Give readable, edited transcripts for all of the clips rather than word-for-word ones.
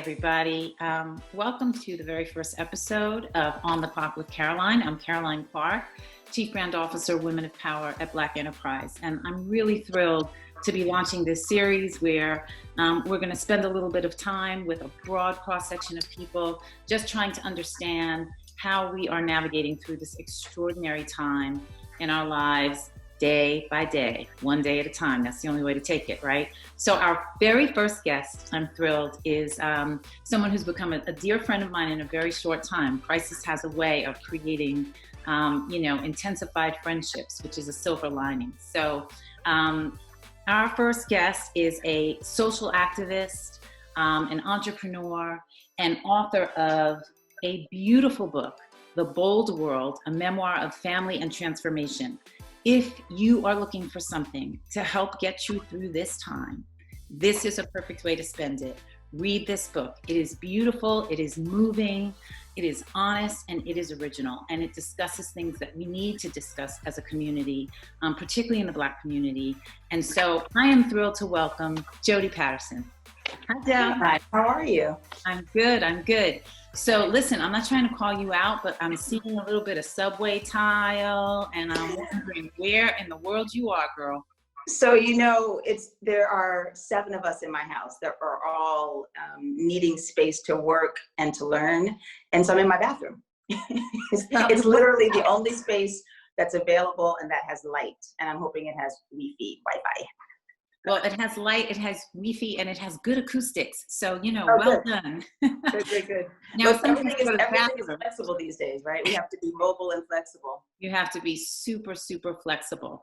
everybody. Welcome to the very first episode of On the Clock with Caroline. I'm Caroline Clarke, Chief Brand Officer, Women of Power at Black Enterprise. And I'm really thrilled to be launching this series where we're going to spend a little bit of time with a broad cross-section of people, just trying to understand how we are navigating through this extraordinary time in our lives, day by day, one day at a time. That's the only way to take it, right? So our very first guest, I'm thrilled, is someone who's become a dear friend of mine in a very short time. Crisis has a way of creating, intensified friendships, which is a silver lining. So our first guest is a social activist, an entrepreneur, and author of a beautiful book, The Bold World, a memoir of family and transformation. If you are looking for something to help get you through this time, this is a perfect way to spend it. Read this book. It is beautiful, it is moving, it is honest, and it is original. And it discusses things that we need to discuss as a community, particularly in the Black community. And so I am thrilled to welcome Jodi Patterson. Hi, Del. Hi, how are you? I'm good. So listen, I'm not trying to call you out, but I'm seeing a little bit of subway tile, and I'm wondering where in the world you are, girl. So, there are 7 of us in my house that are all needing space to work and to learn. And so I'm in my bathroom. It's literally the only space that's available and that has light. And I'm hoping it has Wi-Fi. Well, it has light, it has Wi-Fi, and it has good acoustics. So, well done. Good. Now, everything is flexible these days, right? We have to be mobile and flexible. You have to be super, super flexible.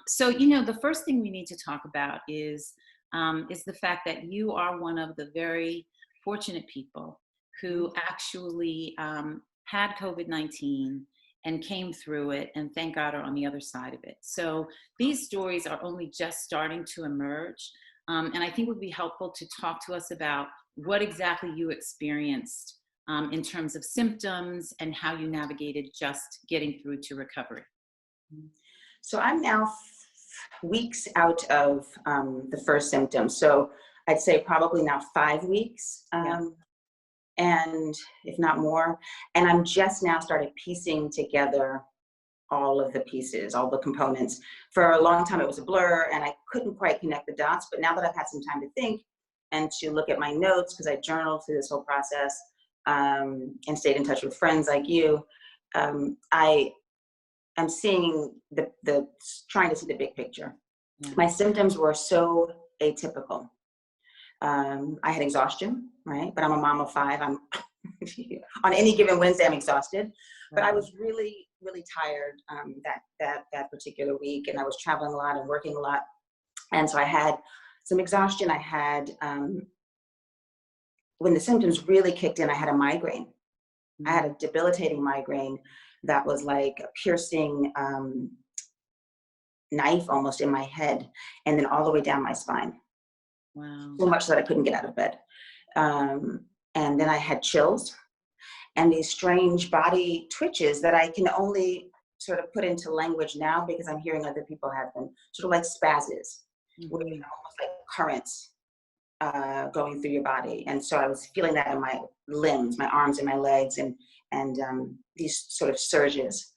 So, the first thing we need to talk about is the fact that you are one of the very fortunate people who actually had COVID-19 and came through it, and thank God are on the other side of it. So these stories are only just starting to emerge. And I think it would be helpful to talk to us about what exactly you experienced in terms of symptoms and how you navigated just getting through to recovery. So I'm now weeks out of the first symptoms. So I'd say probably now 5 weeks. And if not more, and I'm just now started piecing together all of the pieces, all the components. For a long time, it was a blur and I couldn't quite connect the dots, but now that I've had some time to think and to look at my notes, because I journaled through this whole process and stayed in touch with friends like you, I am seeing trying to see the big picture. Yeah. My symptoms were so atypical. I had exhaustion, right? But I'm a mom of 5. I'm on any given Wednesday, I'm exhausted. But I was really, really tired that particular week, and I was traveling a lot and working a lot, and so I had some exhaustion. I had when the symptoms really kicked in, I had a migraine. I had a debilitating migraine that was like a piercing knife almost in my head, and then all the way down my spine. Wow. So much that I couldn't get out of bed. And then I had chills and these strange body twitches that I can only sort of put into language now because I'm hearing other people have them, sort of like spazzes, where, almost like currents going through your body. And so I was feeling that in my limbs, my arms and my legs, and these sort of surges.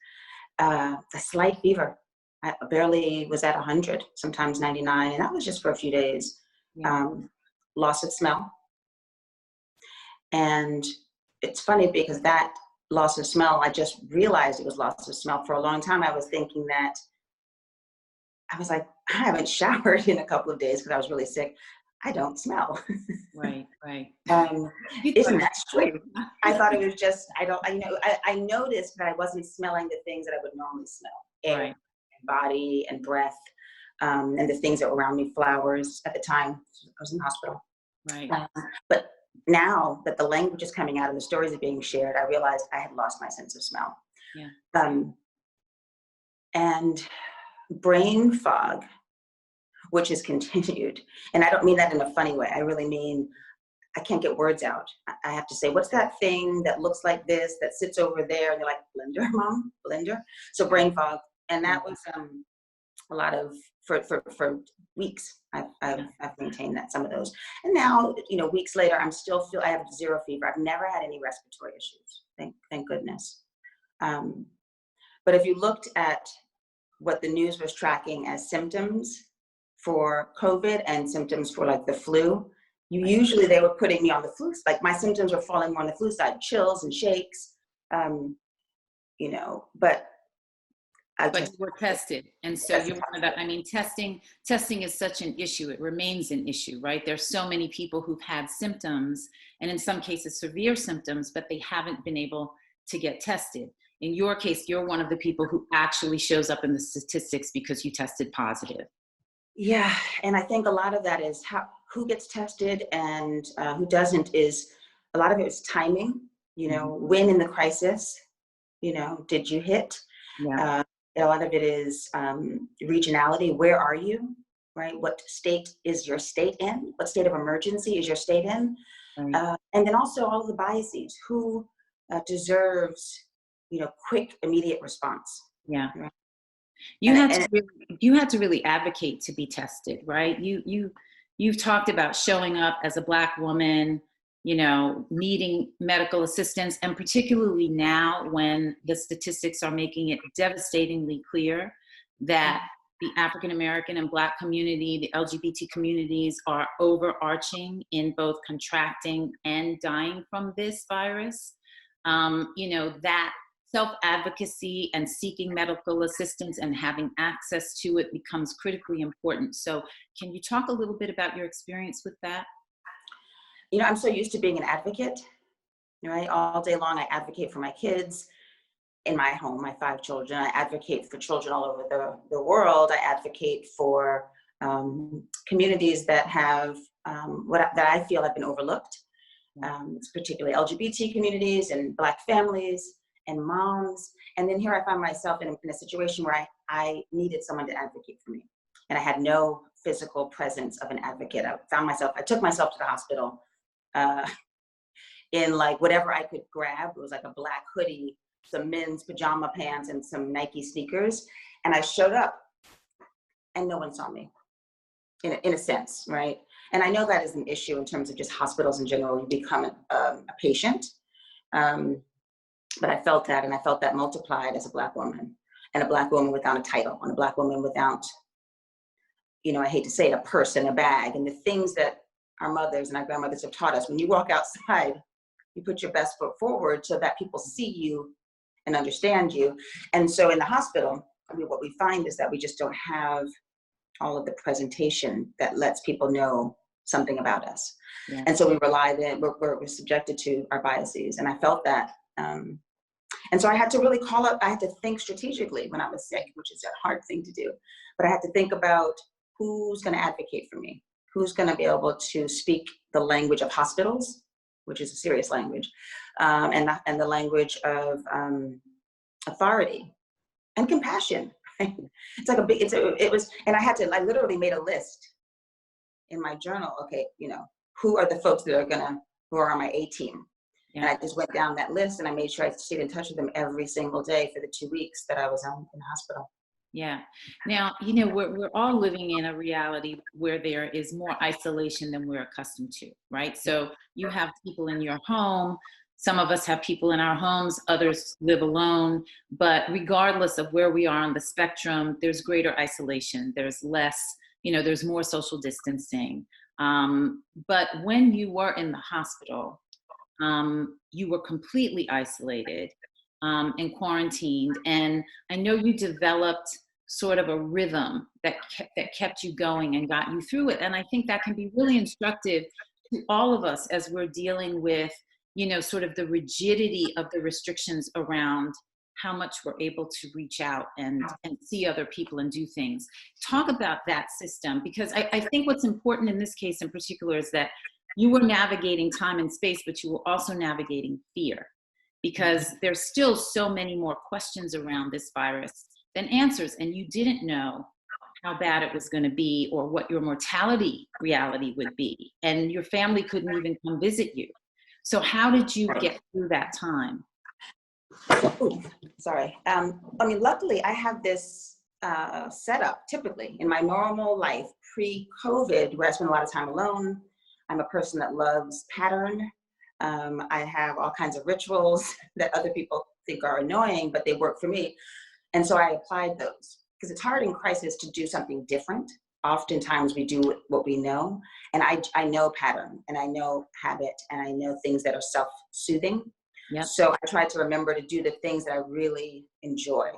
A slight fever. I barely was at 100, sometimes 99, and that was just for a few days. Loss of smell. And it's funny because that loss of smell, I just realized it was loss of smell. For a long time, I was thinking that, I was like, I haven't showered in a couple of days because I was really sick. I don't smell. Right. Isn't that true? I thought it was just, I noticed that I wasn't smelling the things that I would normally smell. Air, right. Body and breath. And the things that were around me, flowers. At the time, I was in the hospital. Right. But now that the language is coming out and the stories are being shared, I realized I had lost my sense of smell. Yeah. And brain fog, which has continued. And I don't mean that in a funny way. I really mean, I can't get words out. I have to say, what's that thing that looks like this, that sits over there? And they're like, blender, mom, blender. So brain fog. And that was a lot of, for weeks, I've maintained that, some of those. And now, weeks later, I have zero fever. I've never had any respiratory issues. Thank goodness. But if you looked at what the news was tracking as symptoms for COVID and symptoms for like the flu, usually they were putting me on the flu. Like my symptoms were falling more on the flu side, chills and shakes, but you were tested. And so you're one of the, I mean, testing is such an issue. It remains an issue, right? There's so many people who've had symptoms, and in some cases severe symptoms, but they haven't been able to get tested. In your case, you're one of the people who actually shows up in the statistics because you tested positive. Yeah, and I think a lot of that is who gets tested and who doesn't. Is a lot of it is timing. When in the crisis, did you hit? Yeah. A lot of it is regionality. Where are you? Right? What state is your state in? What state of emergency is your state in? Right. And then also all of the biases. Who deserves, quick, immediate response? Yeah. Right? You had to really advocate to be tested, right? You've talked about showing up as a Black woman, needing medical assistance, and particularly now when the statistics are making it devastatingly clear that the African American and Black community, the LGBT communities are overarching in both contracting and dying from this virus. That self-advocacy and seeking medical assistance and having access to it becomes critically important. So can you talk a little bit about your experience with that? I'm so used to being an advocate, right? All day long, I advocate for my kids in my home, my 5 children. I advocate for children all over the world. I advocate for communities that have that I feel have been overlooked, particularly LGBT communities and Black families and moms. And then here I find myself in a situation where I needed someone to advocate for me. And I had no physical presence of an advocate. I took myself to the hospital in like whatever I could grab. It was like a Black hoodie, some men's pajama pants, and some Nike sneakers. And I showed up and no one saw me, in a sense, right? And I know that is an issue in terms of just hospitals in general. You become a patient. But I felt that, and I felt that multiplied as a Black woman, and a Black woman without a title, and a Black woman without, I hate to say it, a purse and a bag, and the things that our mothers and our grandmothers have taught us. When you walk outside, you put your best foot forward so that people see you and understand you. And so in the hospital, what we find is that we just don't have all of the presentation that lets people know something about us. Yeah. And so we rely then, we're subjected to our biases. And I felt that. And so I had to really I had to think strategically when I was sick, which is a hard thing to do. But I had to think about who's going to advocate for me, who's going to be able to speak the language of hospitals, which is a serious language, and the language of authority and compassion. It's like and I literally made a list in my journal. Okay, who are the folks who are on my A team? Yeah. And I just went down that list and I made sure I stayed in touch with them every single day for the 2 weeks that I was in the hospital. Yeah. Now, we're all living in a reality where there is more isolation than we're accustomed to, right? So you have people in your home. Some of us have people in our homes, others live alone. But regardless of where we are on the spectrum, there's greater isolation. There's less, there's more social distancing. But when you were in the hospital, you were completely isolated and quarantined. And I know you developed sort of a rhythm that kept you going and got you through it. And I think that can be really instructive to all of us as we're dealing with, sort of the rigidity of the restrictions around how much we're able to reach out and see other people and do things. Talk about that system, because I think what's important in this case in particular is that you were navigating time and space, but you were also navigating fear, because there's still so many more questions around this virus than answers. And you didn't know how bad it was going to be or what your mortality reality would be. And your family couldn't even come visit you. So how did you get through that time? Ooh, sorry. Luckily I have this setup typically in my normal life pre-COVID, where I spend a lot of time alone. I'm a person that loves pattern. I have all kinds of rituals that other people think are annoying, but they work for me. And so I applied those because it's hard in crisis to do something different. Oftentimes we do what we know. And I know pattern and I know habit and I know things that are self-soothing. Yep. So I tried to remember to do the things that I really enjoy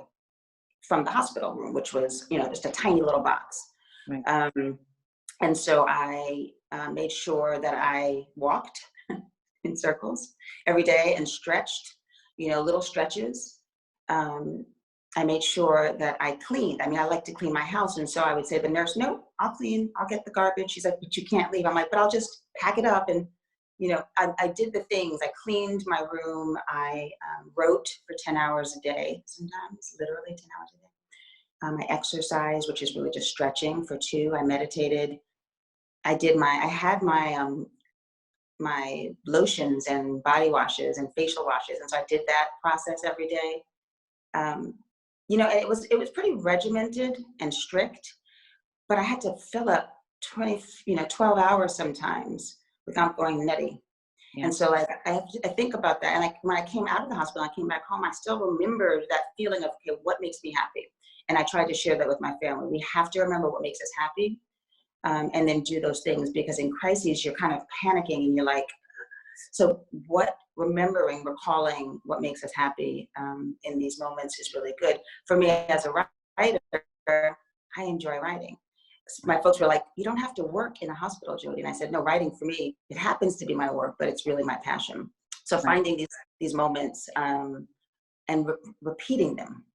from the hospital room, which was, just a tiny little box. Right. And so I made sure that I walked in circles every day and stretched, little stretches. I made sure that I cleaned. I mean, I like to clean my house. And so I would say to the nurse, no, I'll clean, I'll get the garbage. She's like, but you can't leave. I'm like, but I'll just pack it up. And, I did the things. I cleaned my room. I wrote for 10 hours a day, sometimes literally 10 hours a day. I exercised, which is really just stretching, for 2. I meditated. I had my lotions and body washes and facial washes. And so I did that process every day. And it was pretty regimented and strict, but I had to fill up 12 hours sometimes without going nutty. Yeah. And so I think about that. And when I came out of the hospital, I came back home, I still remembered that feeling of, okay, what makes me happy? And I tried to share that with my family. We have to remember what makes us happy, and then do those things, because in crises, you're kind of panicking and you're like, so recalling what makes us happy in these moments is really good. For me as a writer, I enjoy writing. My folks were like, you don't have to work in a hospital, Jody. And I said, no, writing for me, it happens to be my work, but it's really my passion. So finding these moments and repeating them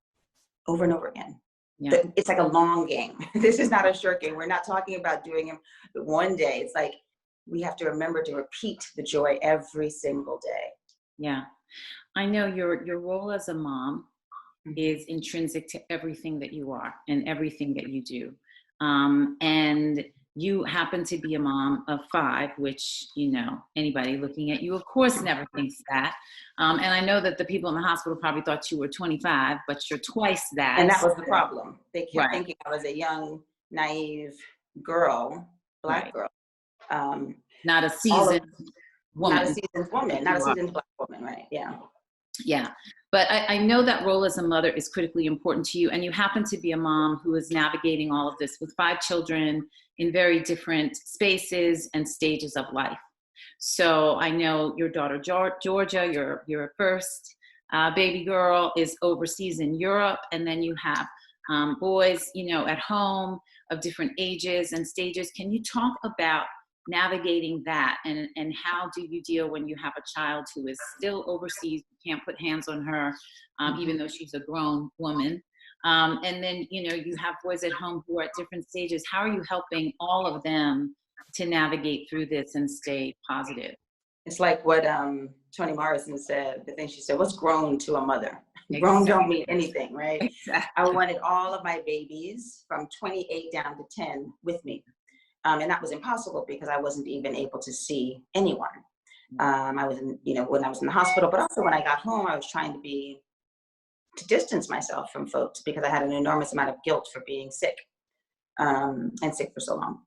over and over again. Yeah. It's like a long game. This is not a short game. We're not talking about doing them one day. It's like, we have to remember to repeat the joy every single day. Yeah. I know your role as a mom is intrinsic to everything that you are and everything that you do. And you happen to be a mom of 5, which, anybody looking at you, of course, never thinks that. And I know that the people in the hospital probably thought you were 25, but you're twice that. And that was the problem. They kept thinking I was a young, naive girl, Black girl. Not a seasoned woman. Not a seasoned woman, not a seasoned Black woman, right? Yeah. Yeah. But I know that role as a mother is critically important to you. And you happen to be a mom who is navigating all of this with 5 children in very different spaces and stages of life. So I know your daughter, Georgia, your first baby girl, is overseas in Europe. And then you have boys, at home of different ages and stages. Can you talk about navigating that, and how do you deal when you have a child who is still overseas, you can't put hands on her, even though she's a grown woman, and then you have boys at home who are at different stages? How are you helping all of them to navigate through this and stay positive? It's like what Toni Morrison said, the thing she said, what's grown to a mother? Exactly. Grown don't mean anything, right? Exactly. I wanted all of my babies from 28 down to 10 with me. And that was impossible because I wasn't even able to see anyone. I was when I was in the hospital, but also when I got home, I was trying to distance myself from folks because I had an enormous amount of guilt for being sick, and sick for so long.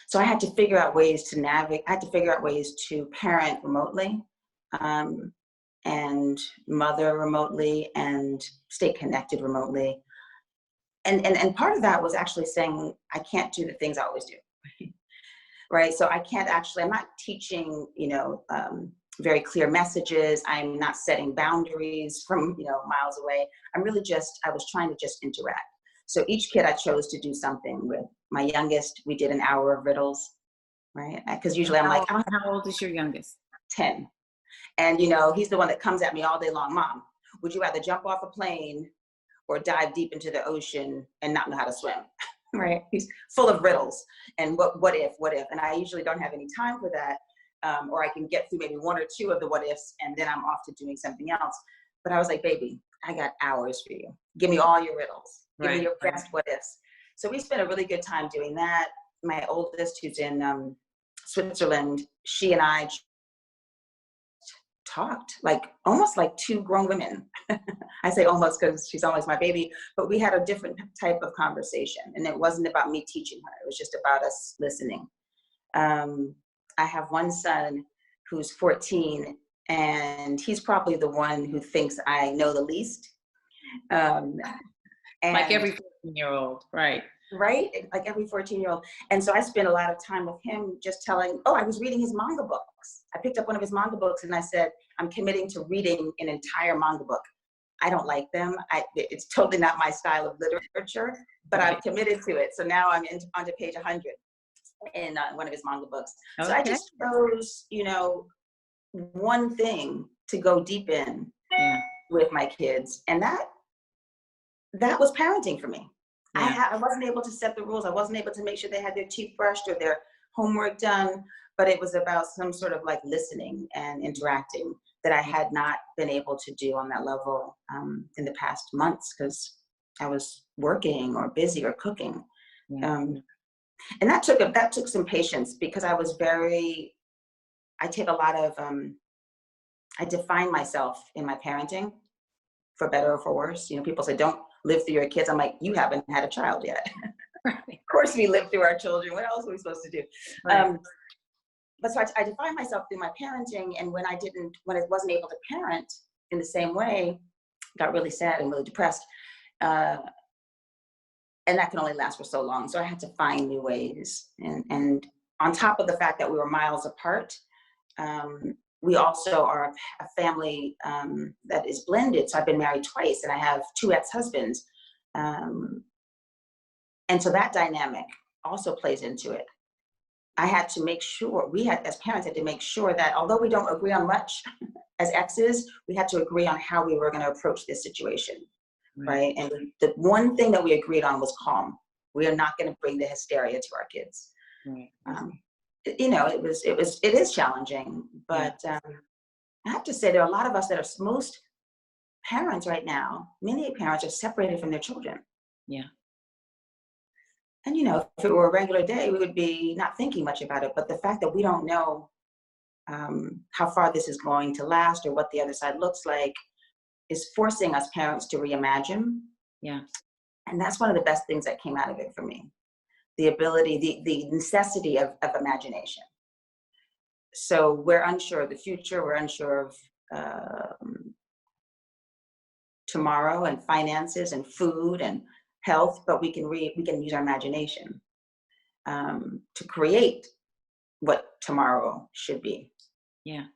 So I had to figure out ways to navigate. I had to figure out ways to parent remotely, and mother remotely, and stay connected remotely. And part of that was actually saying, I can't do the things I always do, right? So I'm not teaching, very clear messages. I'm not setting boundaries from, miles away. I was trying to just interact. So each kid I chose to do something with. My youngest, we did an hour of riddles, right? Because usually I'm like, how old is your youngest? 10. And, he's the one that comes at me all day long. Mom, would you rather jump off a plane or dive deep into the ocean and not know how to swim, right? He's full of riddles and what if, and I usually don't have any time for that, or I can get through maybe 1 or 2 of the what ifs and then I'm off to doing something else. But I was like, baby, I got hours for you. Give me all your riddles. Give me your best what ifs. So we spent a really good time doing that. My oldest, who's in Switzerland, she and I talked like almost like two grown women. I say almost because she's almost my baby, but we had a different type of conversation, and it wasn't about me teaching her. It was just about us listening. I have one son who's 14, and he's probably the one who thinks I know the least. And like every 14-year-old, right? Right? Like every 14-year-old. And so I spent a lot of time with him just telling, I was reading his manga books. I picked up one of his manga books and I said, I'm committing to reading an entire manga book. I don't like them. It's totally not my style of literature, but Right. I've committed to it. So now I'm onto page 100 in one of his manga books. Okay. So I just chose, one thing to go deep in with my kids. And that was parenting for me. Yeah. I wasn't able to set the rules. I wasn't able to make sure they had their teeth brushed or their homework done, but it was about some sort of like listening and interacting that I had not been able to do on that level in the past months because I was working or busy or cooking. Yeah. And that took some patience because I take a lot of, I define myself in my parenting, for better or for worse. People say, don't live through your kids. I'm like, you haven't had a child yet. Right. Of course we live through our children. What else are we supposed to do? Right. But so I define myself through my parenting. And when I wasn't able to parent in the same way, got really sad and really depressed. And that can only last for so long. So I had to find new ways. And on top of the fact that we were miles apart, we also are a family that is blended. So I've been married twice and I have 2 ex-husbands. And so that dynamic also plays into it. I had to make sure, as parents, had to make sure that although we don't agree on much as exes, we had to agree on how we were going to approach this situation, right? And the one thing that we agreed on was calm. We are not going to bring the hysteria to our kids. Right. It is challenging, but I have to say there are a lot of us that are most parents right now. Many parents are separated from their children. Yeah. And if it were a regular day, we would be not thinking much about it. But the fact that we don't know how far this is going to last or what the other side looks like is forcing us parents to reimagine. Yeah. And that's one of the best things that came out of it for me. The ability, the necessity of imagination. So we're unsure of the future, we're unsure of tomorrow and finances and food and health, but we can use our imagination to create what tomorrow should be. Yeah.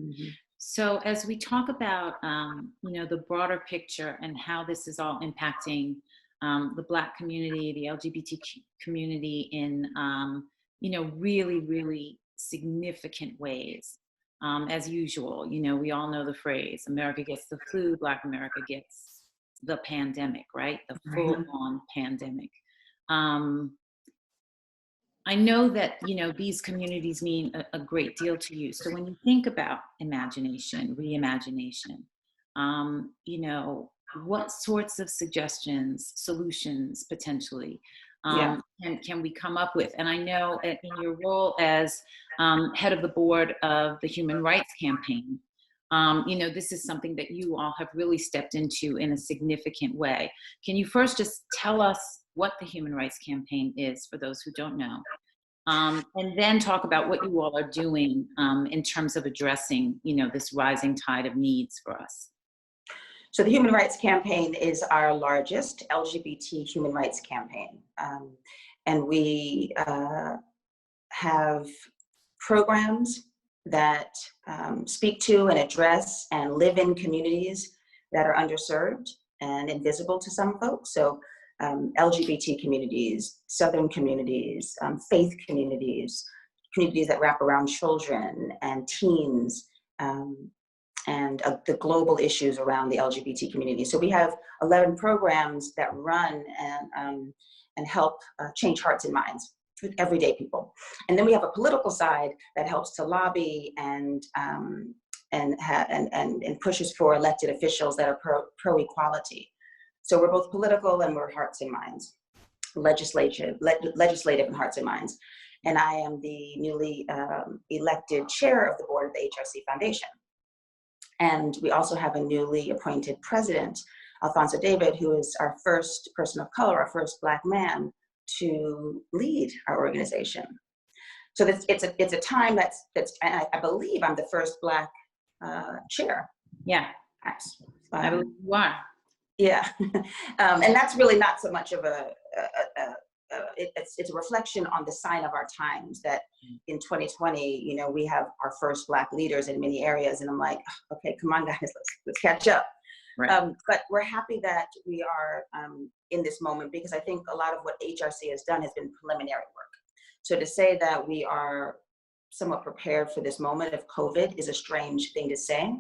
Mm-hmm. So as we talk about, the broader picture and how this is all impacting the Black community, the LGBT community in, really, really significant ways. As usual, we all know the phrase, America gets the flu, Black America gets the pandemic, right? The full-on pandemic. I know that, these communities mean a great deal to you. So when you think about imagination, reimagination, what sorts of suggestions, solutions, potentially, can we come up with? And I know in your role as head of the board of the Human Rights Campaign, this is something that you all have really stepped into in a significant way. Can you first just tell us what the Human Rights Campaign is for those who don't know? And then talk about what you all are doing in terms of addressing, this rising tide of needs for us. So the Human Rights Campaign is our largest LGBT human rights campaign. And we have programs that speak to and address and live in communities that are underserved and invisible to some folks. So LGBT communities, Southern communities, faith communities, communities that wrap around children and teens, and the global issues around the LGBT community. So we have 11 programs that run and help change hearts and minds with everyday people. And then we have a political side that helps to lobby and pushes for elected officials that are pro-equality. So we're both political and we're hearts and minds, legislative and hearts and minds. And I am the newly elected chair of the board of the HRC Foundation. And we also have a newly appointed president, Alfonso David, who is our first person of color, our first Black man to lead our organization. So it's a time that's I believe I'm the first Black chair. Yeah, I believe you are. Yeah, and that's really not so much of it's a reflection on the sign of our times that in 2020, we have our first Black leaders in many areas, and I'm like, okay, come on, guys, let's catch up. Right. But we're happy that we are in this moment, because I think a lot of what HRC has done has been preliminary work. So to say that we are somewhat prepared for this moment of COVID is a strange thing to say.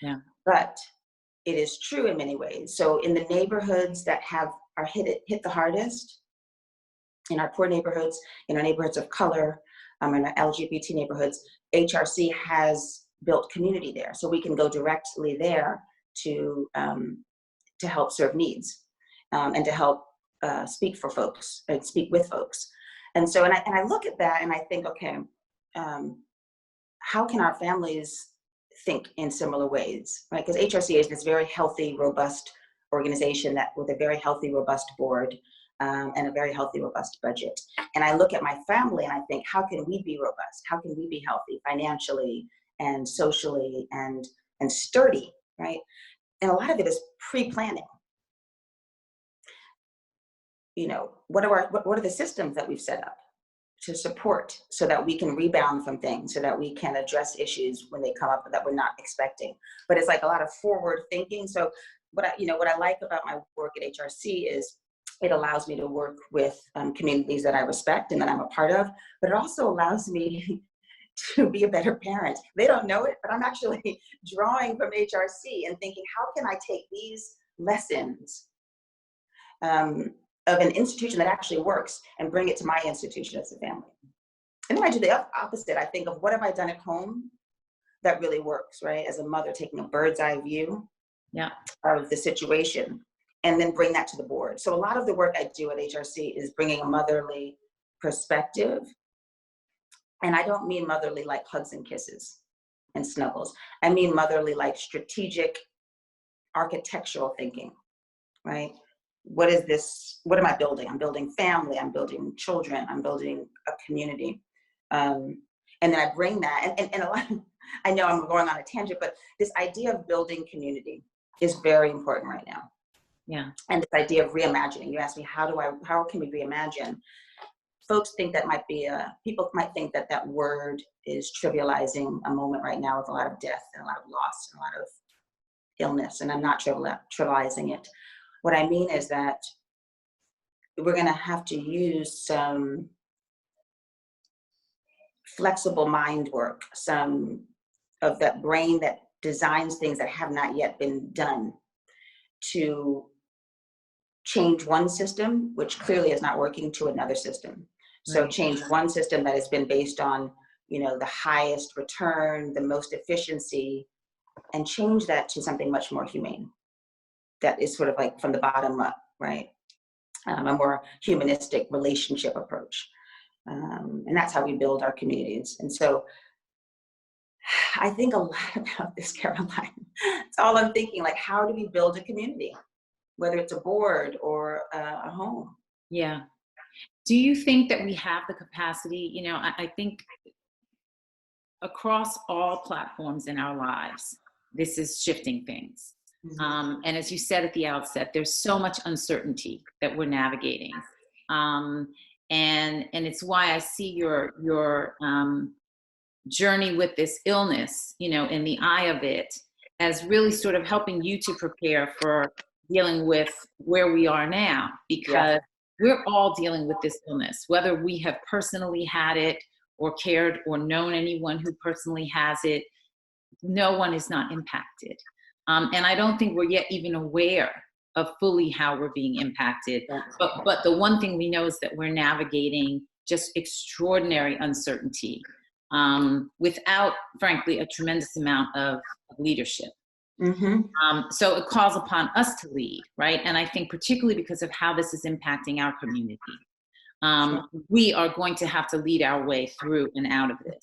Yeah. But it is true in many ways. So in the neighborhoods that are hit the hardest, in our poor neighborhoods, in our neighborhoods of color, in our LGBT neighborhoods, HRC has built community there. So we can go directly there to help serve needs and to help speak for folks and speak with folks. And so, and I look at that and I think, okay, how can our families think in similar ways, right? Because HRC is this very healthy, robust organization with a very healthy, robust board and a very healthy, robust budget. And I look at my family and I think, how can we be robust? How can we be healthy financially and socially and sturdy, right? And a lot of it is pre-planning. What are the systems that we've set up to support so that we can rebound from things, so that we can address issues when they come up that we're not expecting? But it's like a lot of forward thinking. So what I like about my work at HRC is it allows me to work with communities that I respect and that I'm a part of, but it also allows me to be a better parent. They don't know it, but I'm actually drawing from HRC and thinking, how can I take these lessons of an institution that actually works and bring it to my institution as a family? And then I do the opposite. I think of, what have I done at home that really works, right? As a mother, taking a bird's eye view of the situation and then bring that to the board. So a lot of the work I do at HRC is bringing a motherly perspective. And I don't mean motherly like hugs and kisses and snuggles. I mean motherly like strategic architectural thinking, right? What is this? What am I building? I'm building family, I'm building children, I'm building a community. And then I bring that, and a lot, I know I'm going on a tangent, but this idea of building community is very important right now. Yeah. And this idea of reimagining. You asked me, how can we reimagine? Folks think that people might think that word is trivializing a moment right now with a lot of death and a lot of loss and a lot of illness, and I'm not trivializing it. What I mean is that we're going to have to use some flexible mind work, some of that brain that designs things that have not yet been done, to change one system, which clearly is not working, to another system. So change one system that has been based on, the highest return, the most efficiency, and change that to something much more humane. That is sort of like from the bottom up, right? A more humanistic relationship approach. And that's how we build our communities. And so I think a lot about this, Caroline. It's all I'm thinking, like, how do we build a community, whether it's a board or a home? Yeah. Do you think that we have the capacity? I think across all platforms in our lives, this is shifting things. Mm-hmm. And as you said at the outset, there's so much uncertainty that we're navigating. And it's why I see your journey with this illness, in the eye of it, as really sort of helping you to prepare for dealing with where we are now, because we're all dealing with this illness, whether we have personally had it or cared or known anyone who personally has it. No one is not impacted. And I don't think we're yet even aware of fully how we're being impacted. But the one thing we know is that we're navigating just extraordinary uncertainty without, frankly, a tremendous amount of leadership. Mm-hmm. So it calls upon us to lead, right? And I think particularly because of how this is impacting our community, we are going to have to lead our way through and out of this.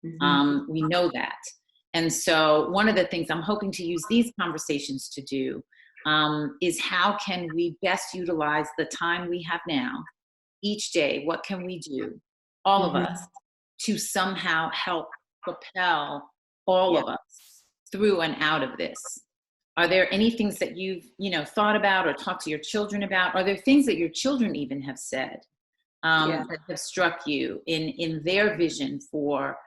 Mm-hmm. We know that. And so one of the things I'm hoping to use these conversations to do is how can we best utilize the time we have now each day? What can we do, all of us, to somehow help propel all of us through and out of this? Are there any things that you've, thought about or talked to your children about? Are there things that your children even have said that have struck you in their vision for,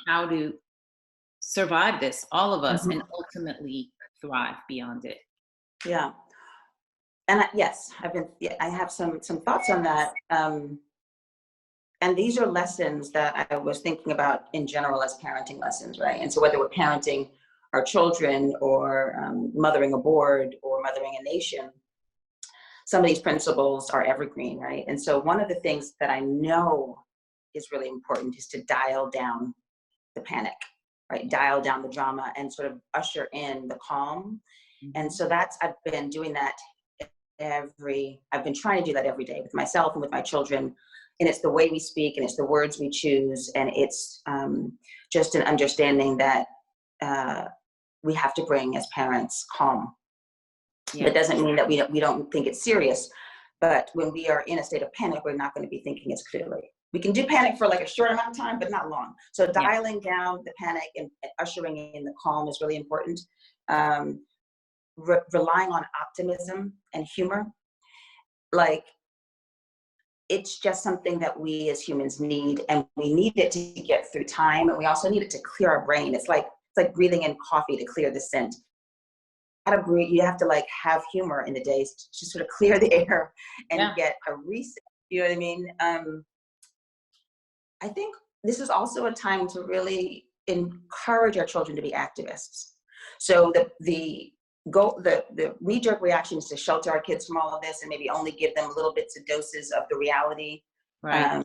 how to survive this, all of us, and ultimately thrive beyond it? Yeah. And yes, I have some thoughts on that. And these are lessons that I was thinking about in general as parenting lessons, right? And so whether we're parenting our children or mothering a board or mothering a nation, some of these principles are evergreen, right? And so one of the things that I know is really important is to dial down the panic, right? Dial down the drama and sort of usher in the calm. And so I've been doing that I've been trying to do that every day with myself and with my children. And it's the way we speak and it's the words we choose. And it's just an understanding that we have to bring as parents calm. That doesn't mean that we don't think it's serious, but when we are in a state of panic, we're not going to be thinking as clearly. We can do panic for like a short amount of time, but not long. So dialing down the panic and ushering in the calm is really important. Relying on optimism and humor, like it's just something that we as humans need, and we need it to get through time, and we also need it to clear our brain. It's like breathing in coffee to clear the scent. You have to like have humor in the days to sort of clear the air and get a reset. You know what I mean? I think this is also a time to really encourage our children to be activists. So the knee-jerk reaction is to shelter our kids from all of this and maybe only give them little bits of doses of the reality. Right.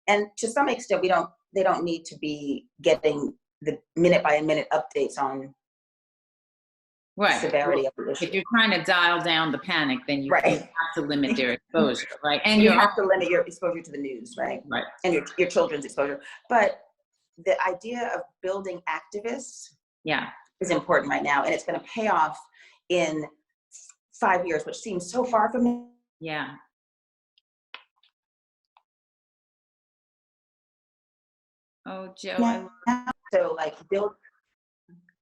And to some extent, they don't need to be getting the minute by minute updates on severity of the issue. If you're trying to dial down the panic, then you have to limit their exposure, right? And you have to limit your exposure to the news, right? Right. And your children's exposure. But the idea of building activists is important right now, and it's going to pay off in 5 years, which seems so far from now. Yeah. Oh, Joe. So like build.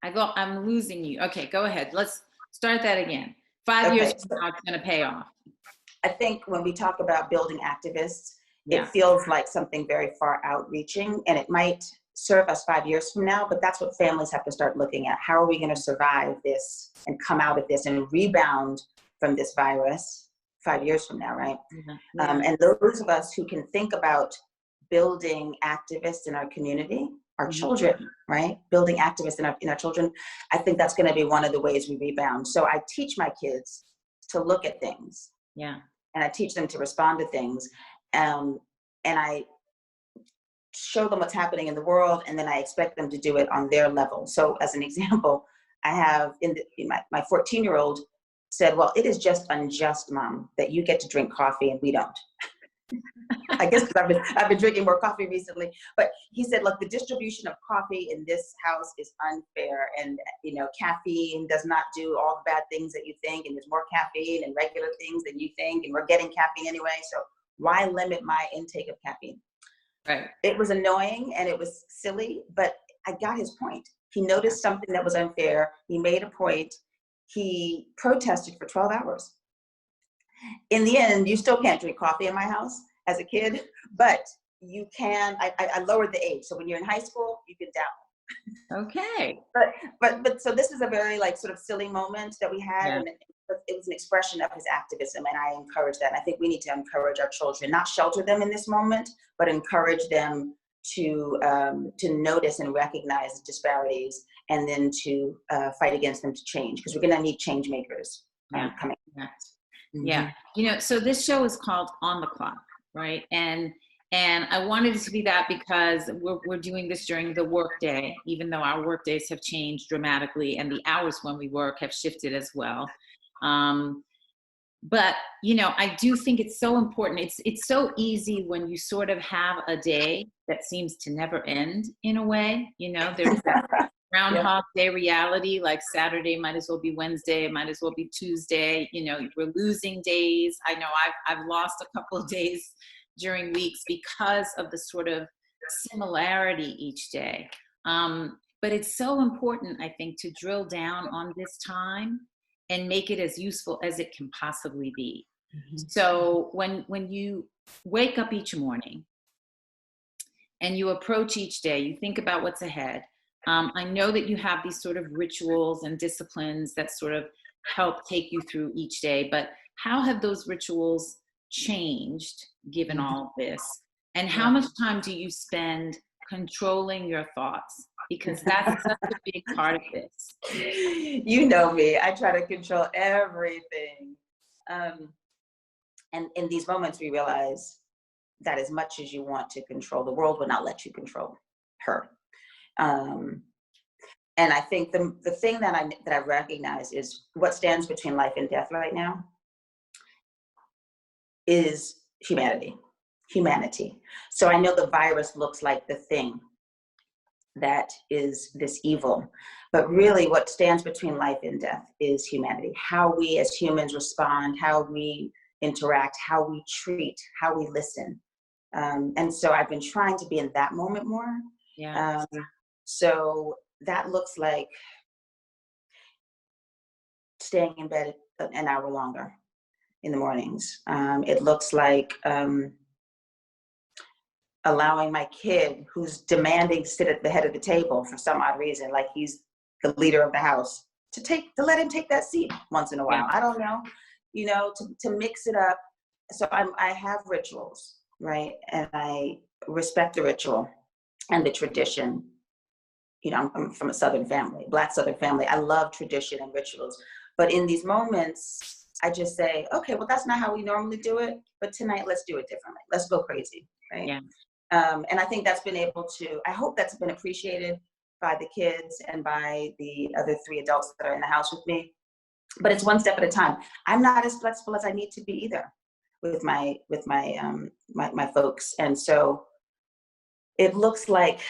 I'm losing you. Okay, go ahead. Let's start that again. 5 years from now, it's going to pay off. I think when we talk about building activists, it feels like something very far outreaching, and it might serve us 5 years from now, but that's what families have to start looking at. How are we going to survive this and come out of this and rebound from this virus 5 years from now, right? And those of us who can think about building activists in our community, our children, right? Building activists in our children, I think that's going to be one of the ways we rebound. So I teach my kids to look at things. Yeah. And I teach them to respond to things. And I show them what's happening in the world, and then I expect them to do it on their level. So as an example, I have my 14-year-old said, well, it is just unjust, Mom, that you get to drink coffee and we don't. I guess because I've been drinking more coffee recently, but he said, look, the distribution of coffee in this house is unfair, and caffeine does not do all the bad things that you think, and there's more caffeine and regular things than you think, and we're getting caffeine anyway, so why limit my intake of caffeine? Right. It was annoying and it was silly, but I got his point. He noticed something that was unfair. He made a point. He protested for 12 hours. In the end, you still can't drink coffee in my house as a kid, but you can. I lowered the age, so when you're in high school, you can dabble. Okay. But so this is a very sort of silly moment that we had, and it was an expression of his activism, and I encourage that. And I think we need to encourage our children, not shelter them in this moment, but encourage them to notice and recognize disparities, and then to fight against them to change, because we're going to need change makers coming. Yeah. So this show is called On the Clock, right? And I wanted it to be that because we're doing this during the workday, even though our work days have changed dramatically and the hours when we work have shifted as well. But, I do think it's so important. It's so easy when you sort of have a day that seems to never end in a way. There's that Yeah. Groundhog Day reality, like Saturday might as well be Wednesday, might as well be Tuesday. We're losing days. I know I've lost a couple of days during weeks because of the sort of similarity each day. But it's so important, I think, to drill down on this time and make it as useful as it can possibly be. So when you wake up each morning and you approach each day, you think about what's ahead. I know that you have these sort of rituals and disciplines that sort of help take you through each day, but how have those rituals changed given all of this? And how much time do you spend controlling your thoughts? Because that's such a big part of this. You know me, I try to control everything. And in these moments, we realize that as much as you want to control, the world will not let you control her. And I think the thing that I recognize is what stands between life and death right now is humanity. So I know the virus looks like the thing that is this evil, but really what stands between life and death is humanity. How we as humans respond, how we interact, how we treat, how we listen. And so I've been trying to be in that moment more. Yeah. So that looks like staying in bed an hour longer in the mornings. It looks like allowing my kid who's demanding to sit at the head of the table for some odd reason, like he's the leader of the house, to let him take that seat once in a while. I don't know, to mix it up. So I have rituals, right? And I respect the ritual and the tradition. I'm from a Southern family, Black Southern family. I love tradition and rituals. But in these moments, I just say, okay, well, that's not how we normally do it. But tonight, let's do it differently. Let's go crazy, right? Yeah. And I think I hope that's been appreciated by the kids and by the other 3 adults that are in the house with me. But it's one step at a time. I'm not as flexible as I need to be either with my folks. And so it looks like,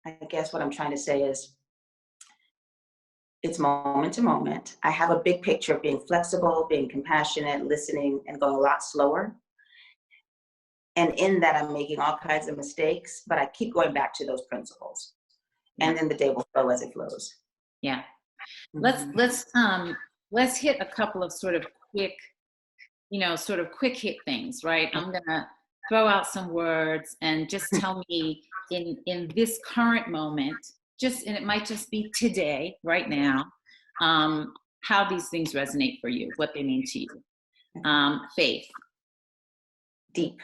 I guess what I'm trying to say is it's moment to moment. I have a big picture of being flexible, being compassionate, listening, and going a lot slower. And in that, I'm making all kinds of mistakes, but I keep going back to those principles. And then the day will flow as it flows. Yeah. Let's hit a couple of sort of quick hit things, right? I'm gonna throw out some words and just tell me in this current moment, and it might just be today, right now, how these things resonate for you, what they mean to you. Faith. Deep.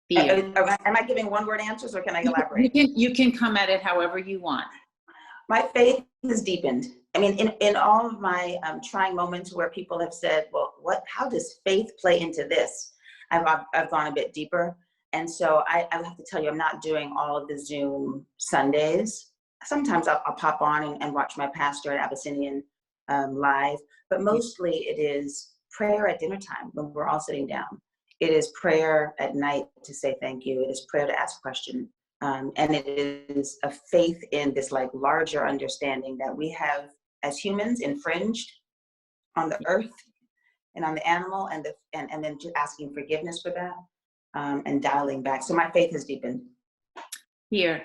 Fear. Am I giving one word answers or can I elaborate? You can come at it however you want. My faith has deepened. I mean, in all of my trying moments where people have said, well, how does faith play into this? I've gone a bit deeper. And so I have to tell you, I'm not doing all of the Zoom Sundays. Sometimes I'll pop on and watch my pastor at Abyssinian live, but mostly it is prayer at dinner time when we're all sitting down. It is prayer at night to say thank you. It is prayer to ask questions. And it is a faith in this like larger understanding that we have as humans infringed on the earth and on the animal, and then just asking forgiveness for that and dialing back. So my faith has deepened. Fear.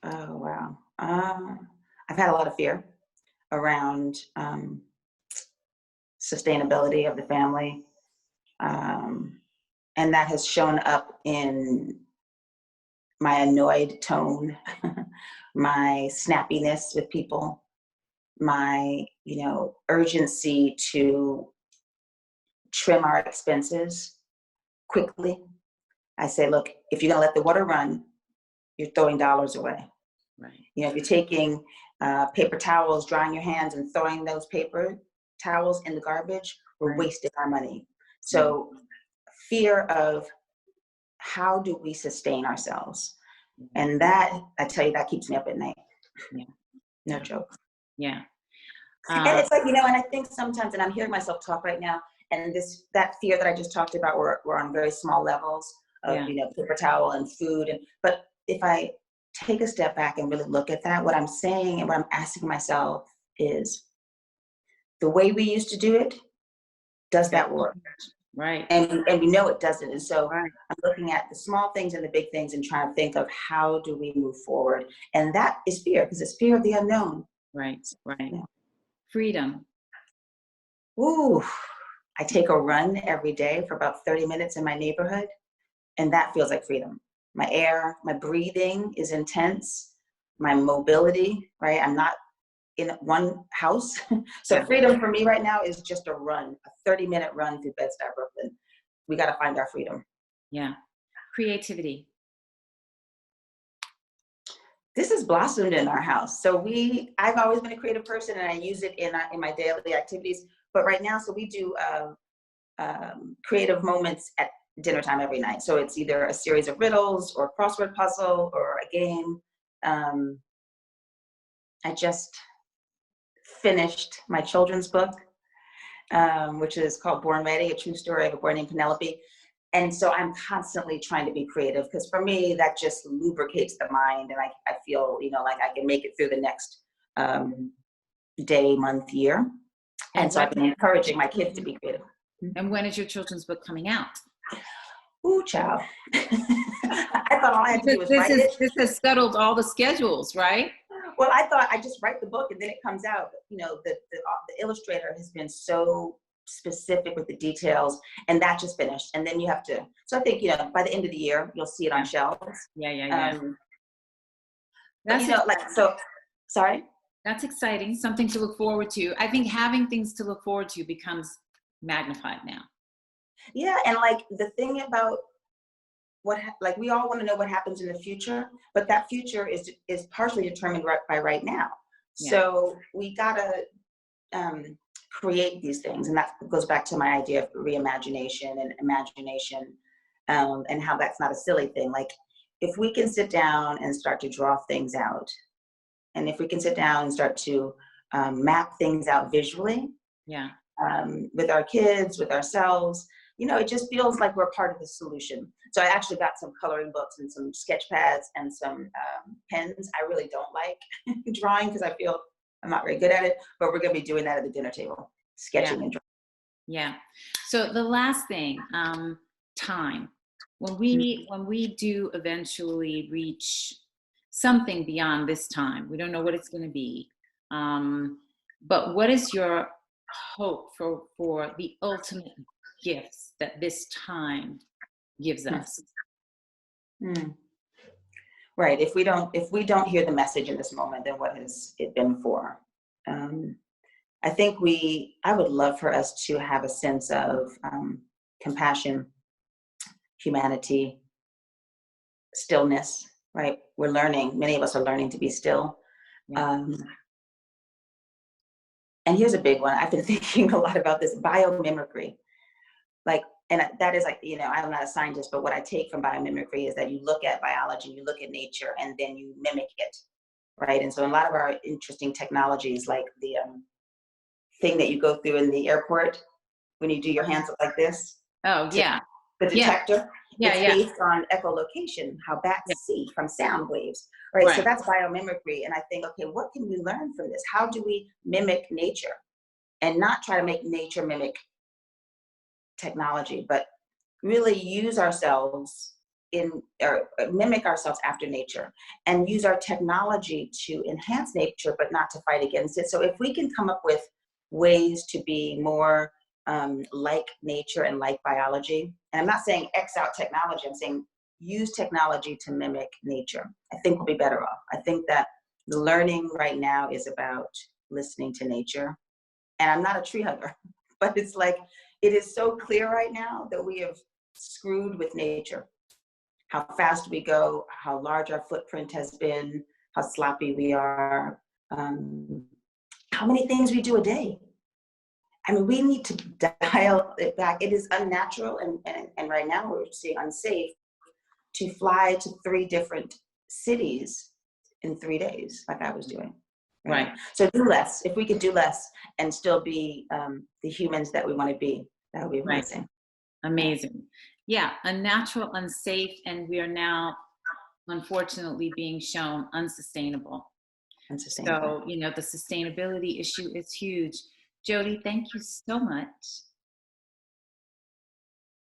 Oh, wow. I've had a lot of fear around sustainability of the family. And that has shown up in my annoyed tone, my snappiness with people, my, urgency to trim our expenses quickly. I say, look, if you're gonna let the water run, you're throwing dollars away. Right. If you're taking paper towels, drying your hands and throwing those paper towels in the garbage, we're wasting our money. So fear of how do we sustain ourselves? And that, I tell you, that keeps me up at night. Yeah. No joke. Yeah. And it's like, and I think sometimes, and I'm hearing myself talk right now, and that fear that I just talked about, we're on very small levels of, paper towel and food. But if I take a step back and really look at that, what I'm saying and what I'm asking myself is, the way we used to do it, does that work? Right. And we know it doesn't. And so right. I'm looking at the small things and the big things and trying to think of, how do we move forward? And that is fear, because it's fear of the unknown. Right. Yeah. Freedom. Ooh, I take a run every day for about 30 minutes in my neighborhood, and that feels like freedom. My air, my breathing is intense, my mobility, right? I'm not in one house. So freedom for me right now is just a run, a 30-minute run through Bed-Stuy, Brooklyn. We got to find our freedom. Yeah. Creativity. This has blossomed in our house. So I've always been a creative person, and I use it in my daily activities. But right now, so we do creative moments at dinner time every night. So it's either a series of riddles or a crossword puzzle or a game. I just finished my children's book, which is called Born Ready, a true story of a boy named Penelope. And so I'm constantly trying to be creative, because for me, that just lubricates the mind. And I feel, like I can make it through the next day, month, year. And so I've been encouraging my kids to be creative. And when is your children's book coming out? Ooh, child. I thought all I had to do was write it. This has settled all the schedules, right? Well, I thought I just write the book and then it comes out. The illustrator has been so specific with the details, and that just finished. And then you have to, so I think, by the end of the year, you'll see it on shelves. Yeah. Sorry? That's exciting. Something to look forward to. I think having things to look forward to becomes magnified now. Yeah. And the thing about we all want to know what happens in the future, but that future is partially determined by right now. Yeah. So we gotta create these things. And that goes back to my idea of reimagination and imagination, and how that's not a silly thing. If we can sit down and start to draw things out, and if we can sit down and start to map things out visually, with our kids, with ourselves, it just feels like we're part of the solution. So I actually got some coloring books and some sketch pads and some pens. I really don't like drawing because I feel I'm not very good at it, but we're going to be doing that at the dinner table, sketching and drawing. Yeah. So the last thing, time. When we do eventually reach something beyond this time, we don't know what it's going to be. But what is your hope for the ultimate gifts that this time gives us? Right. If we don't hear the message in this moment, then what has it been for? I think I would love for us to have a sense of compassion, humanity, stillness, right? Many of us are learning to be still. And here's a big one. I've been thinking a lot about this: biomimicry. And that is I'm not a scientist, but what I take from biomimicry is that you look at biology, you look at nature, and then you mimic it, right? And so in a lot of our interesting technologies, like the thing that you go through in the airport when you do your hands up like this. Oh, yeah. The detector. Yeah. It's based on echolocation, how bats see from sound waves, right? So that's biomimicry. And I think, okay, what can we learn from this? How do we mimic nature and not try to make nature mimic technology, but really use ourselves or mimic ourselves after nature, and use our technology to enhance nature, but not to fight against it. So if we can come up with ways to be more like nature and like biology, and I'm not saying X out technology, I'm saying use technology to mimic nature, I think we'll be better off. I think that the learning right now is about listening to nature. And I'm not a tree hugger, but it's it is so clear right now that we have screwed with nature. How fast we go, how large our footprint has been, how sloppy we are, how many things we do a day. I mean, we need to dial it back. It is unnatural, and right now we're seeing unsafe to fly to 3 different cities in 3 days, like I was doing. Right. So do less. If we could do less and still be the humans that we want to be, that would be Right. amazing. Amazing. Yeah, unnatural, unsafe, and we are now unfortunately being shown unsustainable. Unsustainable. So, the sustainability issue is huge. Jody, thank you so much.